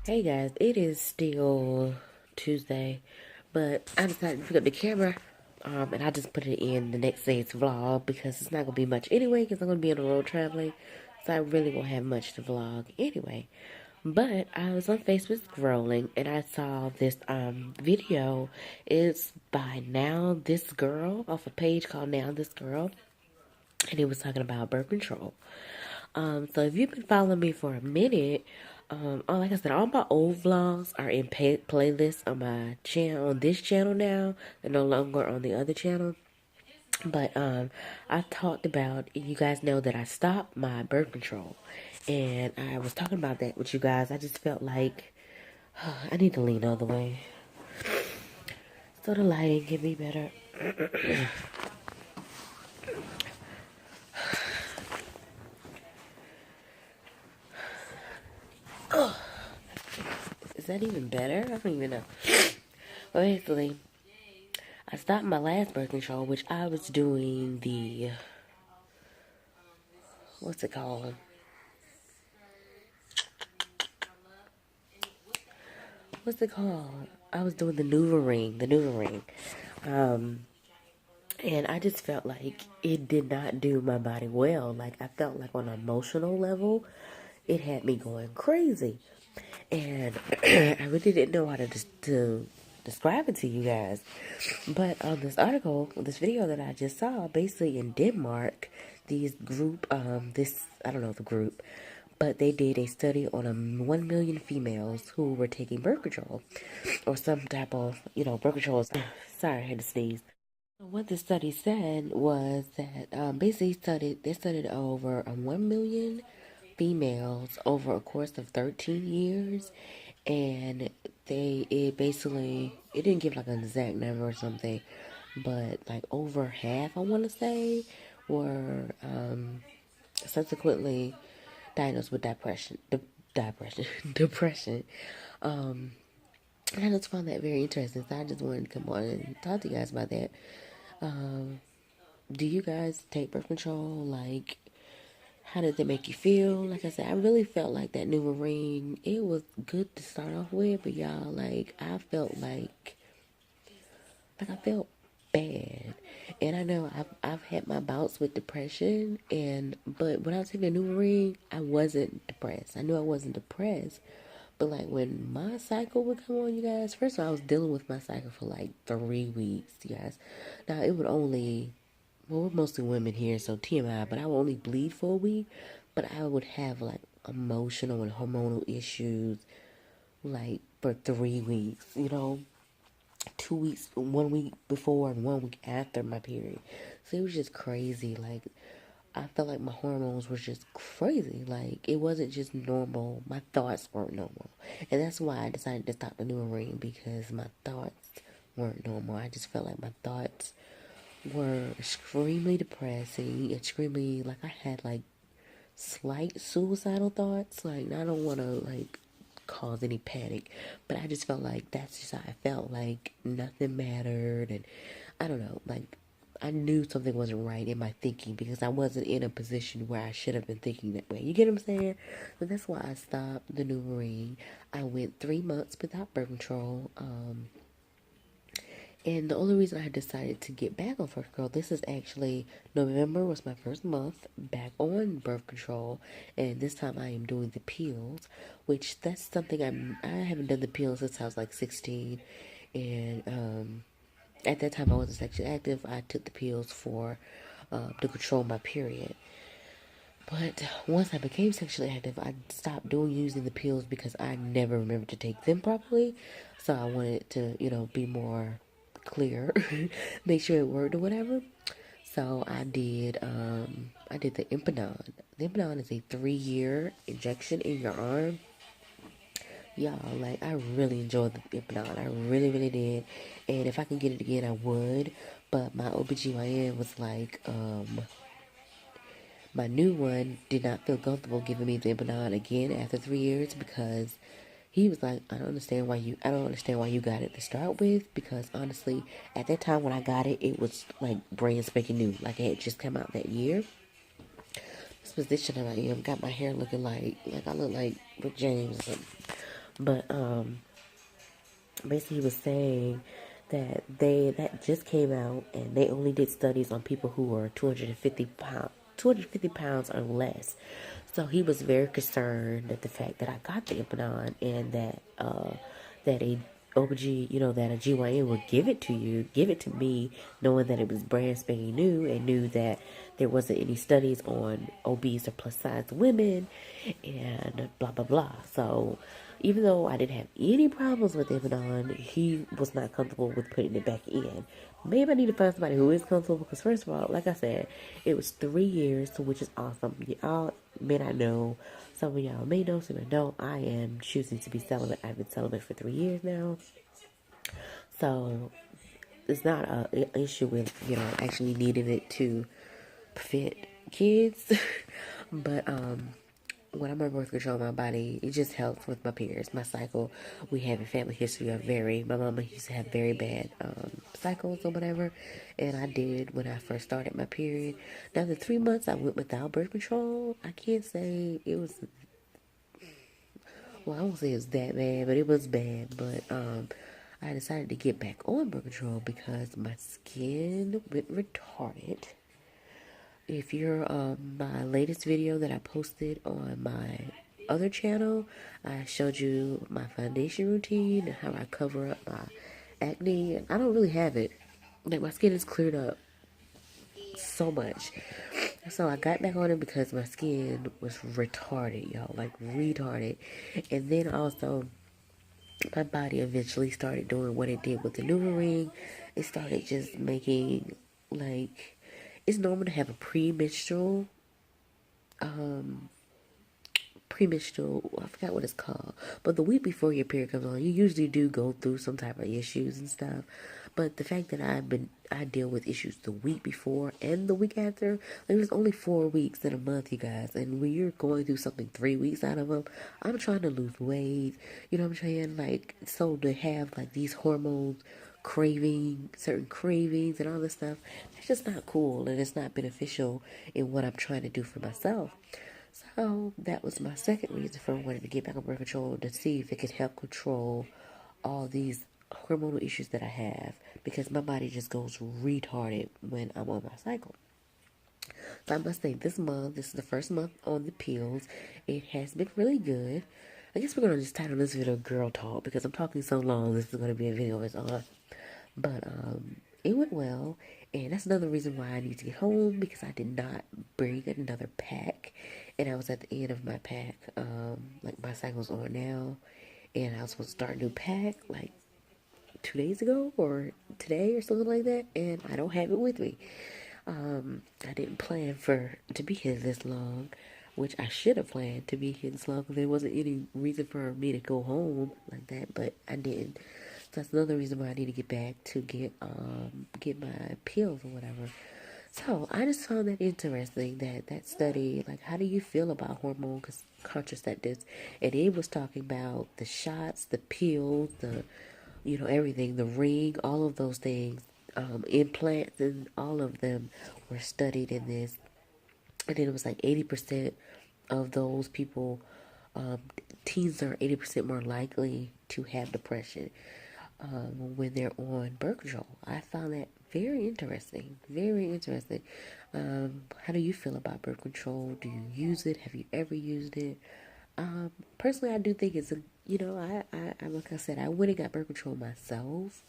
Hey guys, it is still Tuesday, but I decided to pick up the camera, and I just put it in the next day's vlog because it's not gonna be much anyway. Because I'm gonna be on the road traveling, so I really won't have much to vlog anyway. But I was on Facebook scrolling and I saw this video. It's by Now This Girl off a page called Now This Girl, and it was talking about birth control. So if you've been following me for a minute, like I said, all my old vlogs are in playlists on my channel, on this channel now. They're no longer on the other channel. But I talked about, you guys know that I stopped my birth control, and I was talking about that with you guys. I just felt like I need to lean the other way so the lighting can be better. Is that even better? I don't even know. But basically, I stopped my last birth control, which I was doing the, what's it called? What's it called? I was doing the NuvaRing. Um, and I just felt like it did not do my body well. Like, I felt like on an emotional level, it had me going crazy. And I really didn't know how to describe it to you guys. But on this article, this video that I just saw, basically in Denmark, these group, I don't know the group, but they did a study on 1 million females who were taking birth control or some type of, birth control. Sorry, I had to sneeze. What the study said was that basically they studied over 1 million females over a course of 13 years, and it didn't give like an exact number or something, but like over half, I want to say, were subsequently diagnosed with depression. Um, and I just found that very interesting. So I just wanted to come on and talk to you guys about that. Um, do you guys take birth control? Like, how did it make you feel? Like I said, I really felt like that new ring. It was good to start off with, but y'all, like, I felt like I felt bad. And I know I've had my bouts with depression, but when I was taking the new ring, I wasn't depressed. I knew I wasn't depressed, but like when my cycle would come on, you guys. First of all, I was dealing with my cycle for like 3 weeks, you guys. Now it would only, well, we're mostly women here, so TMI, but I would only bleed for a week. But I would have like emotional and hormonal issues like for 3 weeks, 2 weeks, 1 week before and 1 week after my period. So it was just crazy. Like, I felt like my hormones were just crazy. Like, it wasn't just normal. My thoughts weren't normal. And that's why I decided to stop the new ring, because my thoughts weren't normal. I just felt like my thoughts were extremely depressing, extremely, like, I had like slight suicidal thoughts. Like, I don't want to like cause any panic, but I just felt like that's just how I felt. Like nothing mattered, and I don't know. Like, I knew something wasn't right in my thinking because I wasn't in a position where I should have been thinking that way. You get what I'm saying? So that's why I stopped the new ring. I went 3 months without birth control. And the only reason I decided to get back on birth control, this is actually, November was my first month back on birth control, and this time I am doing the pills, which that's something I haven't done the pills since I was like 16, and at that time I wasn't sexually active. I took the pills for to control my period. But once I became sexually active, I stopped using the pills because I never remembered to take them properly. So I wanted to, be more clear, make sure it worked or whatever. So I did the Impinon. The Impinon is a 3-year injection in your arm. Y'all, like, I really enjoyed the Impinon. I really, really did. And if I can get it again, I would. But my OBGYN was like, my new one did not feel comfortable giving me the Impinon again after 3 years, because he was like, I don't understand why you got it to start with, because honestly, at that time when I got it, it was like brand spanking new. Like, it had just come out that year. This position that I am got my hair looking like I look like Rick James or something. But basically he was saying that that just came out, and they only did studies on people who were 250 pounds or less. So he was very concerned at the fact that I got the Empanon, and that a OBG, that a GYN would give it to you, give it to me, knowing that it was brand spanking new, and knew that there wasn't any studies on obese or plus size women, and blah blah blah. So even though I didn't have any problems with Empanon, he was not comfortable with putting it back in. Maybe I need to find somebody who is comfortable, because first of all, like I said, it was 3 years, which is awesome. Y'all may not know, some of y'all may know, some of y'all don't. I am choosing to be celibate. I've been celibate for 3 years now. So it's not an issue with, actually needing it to prevent kids. But when I'm on birth control, my body, it just helps with my periods, my cycle. We have a family history of my mama used to have very bad cycles or whatever, and I did when I first started my period. Now the 3 months I went without birth control, I can't say it was, well, I won't say it was that bad, but it was bad. But I decided to get back on birth control because my skin went retarded. If you're my latest video that I posted on my other channel, I showed you my foundation routine and how I cover up my acne. And I don't really have it. Like, my skin is cleared up so much. So I got back on it because my skin was retarded, y'all. Like, retarded. And then also, my body eventually started doing what it did with the NuvaRing. It started just making, like, it's normal to have a premenstrual, I forgot what it's called, but the week before your period comes on, you usually do go through some type of issues and stuff. But the fact that I deal with issues the week before and the week after, like, there's only 4 weeks in a month, you guys, and when you're going through something 3 weeks out of them, I'm trying to lose weight, you know what I'm saying? Like, so to have like these hormones certain cravings and all this stuff, it's just not cool, and it's not beneficial in what I'm trying to do for myself. So that was my second reason for wanting to get back on birth control, to see if it could help control all these hormonal issues that I have, because my body just goes retarded when I'm on my cycle. So I must say, this is the first month on the pills. It has been really good. I guess we're going to just title this video Girl Talk, because I'm talking so long, this is going to be a video of its own. But it went well, and that's another reason why I need to get home, because I did not bring another pack, and I was at the end of my pack. Like, my cycle's on now, and I was supposed to start a new pack like 2 days ago or today or something like that, and I don't have it with me. I didn't plan to be here this long, which I should have planned to be here this long, because there wasn't any reason for me to go home like that, but I didn't. So that's another reason why I need to get back to get my pills or whatever. So I just found that interesting, that study, like, how do you feel about hormone contraceptives? And it was talking about the shots, the pills, everything, the ring, all of those things, implants, and all of them were studied in this. And then it was like 80% of those people, teens are 80% more likely to have depression when they're on birth control. I found that very interesting. Very interesting. How do you feel about birth control? Do you use it? Have you ever used it? Personally, I do think it's I like I said, I went and got birth control myself.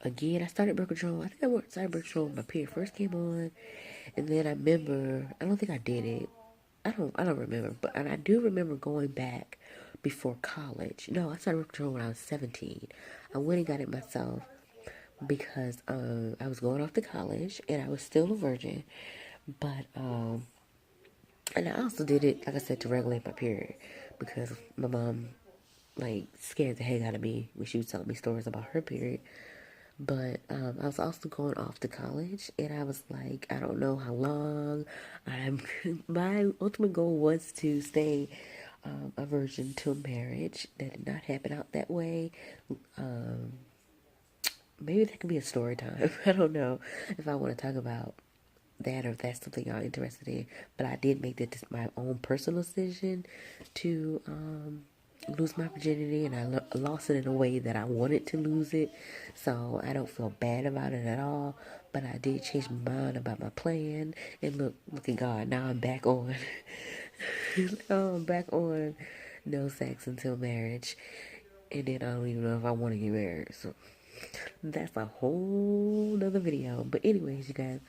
Again, I started birth control. I think I started birth control when my period first came on, and then I remember, I don't think I did it. I don't remember, but and I do remember going back before college. No, I started birth control when I was 17. I went and got it myself because I was going off to college and I was still a virgin, but and I also did it, like I said, to regulate my period, because my mom, like, scared the heck out of me when she was telling me stories about her period. But I was also going off to college, and I was like, I don't know how long. My ultimate goal was to stay a virgin till marriage. That did not happen out that way. Maybe that could be a story time. I don't know if I want to talk about that or if that's something y'all interested in. But I did make this my own personal decision to lose my virginity, and I lost it in a way that I wanted to lose it. So I don't feel bad about it at all. But I did change my mind about my plan, and look at God. Now I'm back on. Now I'm back on no sex until marriage, and then I don't even know if I want to get married. So that's a whole nother video. But anyways, you guys.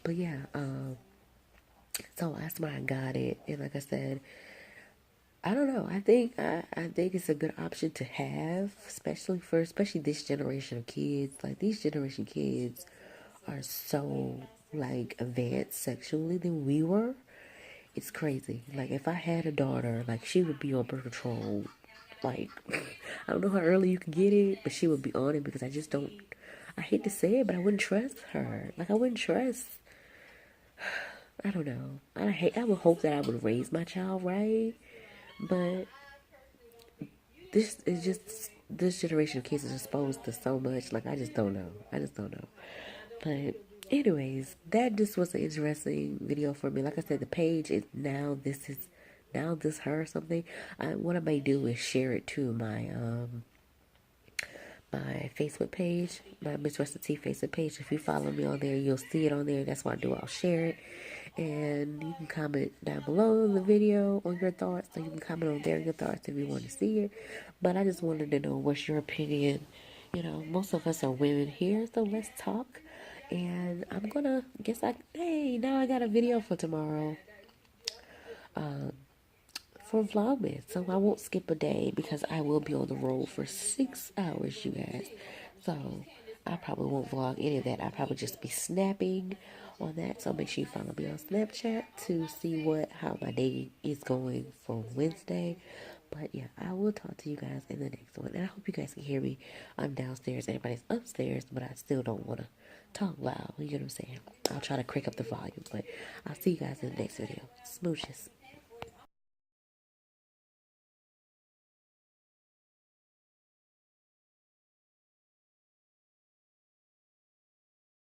But yeah, so that's why I got it. And like I said, I don't know. I think it's a good option to have, especially this generation of kids. Like these generation kids are so like advanced sexually than we were. It's crazy. Like if I had a daughter, like she would be on birth control. Like I don't know how early you can get it, but she would be on it because I just don't. I hate to say it, but I wouldn't trust her. Like I wouldn't trust. I don't know. I would hope that I would raise my child right, but this is just this generation of kids is exposed to so much. Like I just don't know. I just don't know. But anyways, that just was an interesting video for me. Like I said, the page is now this her or something. What I may do is share it to my Facebook page, my MissRessaT Facebook page. If you follow me on there, you'll see it on there. That's what I do. I'll share it. And you can comment down below in the video on your thoughts. So you can comment on there your thoughts if you want to see it. But I just wanted to know what's your opinion. You know, most of us are women here, so let's talk. And I'm gonna hey, now I got a video for tomorrow. For Vlogmas, so I won't skip a day because I will be on the road for 6 hours, you guys. So I probably won't vlog any of that. I'll probably just be snapping on that. So make sure you follow me on Snapchat to see how my day is going for Wednesday. But yeah, I will talk to you guys in the next one. And I hope you guys can hear me. I'm downstairs, everybody's upstairs, but I still don't want to talk loud. You know what I'm saying? I'll try to crank up the volume, but I'll see you guys in the next video. Smooches.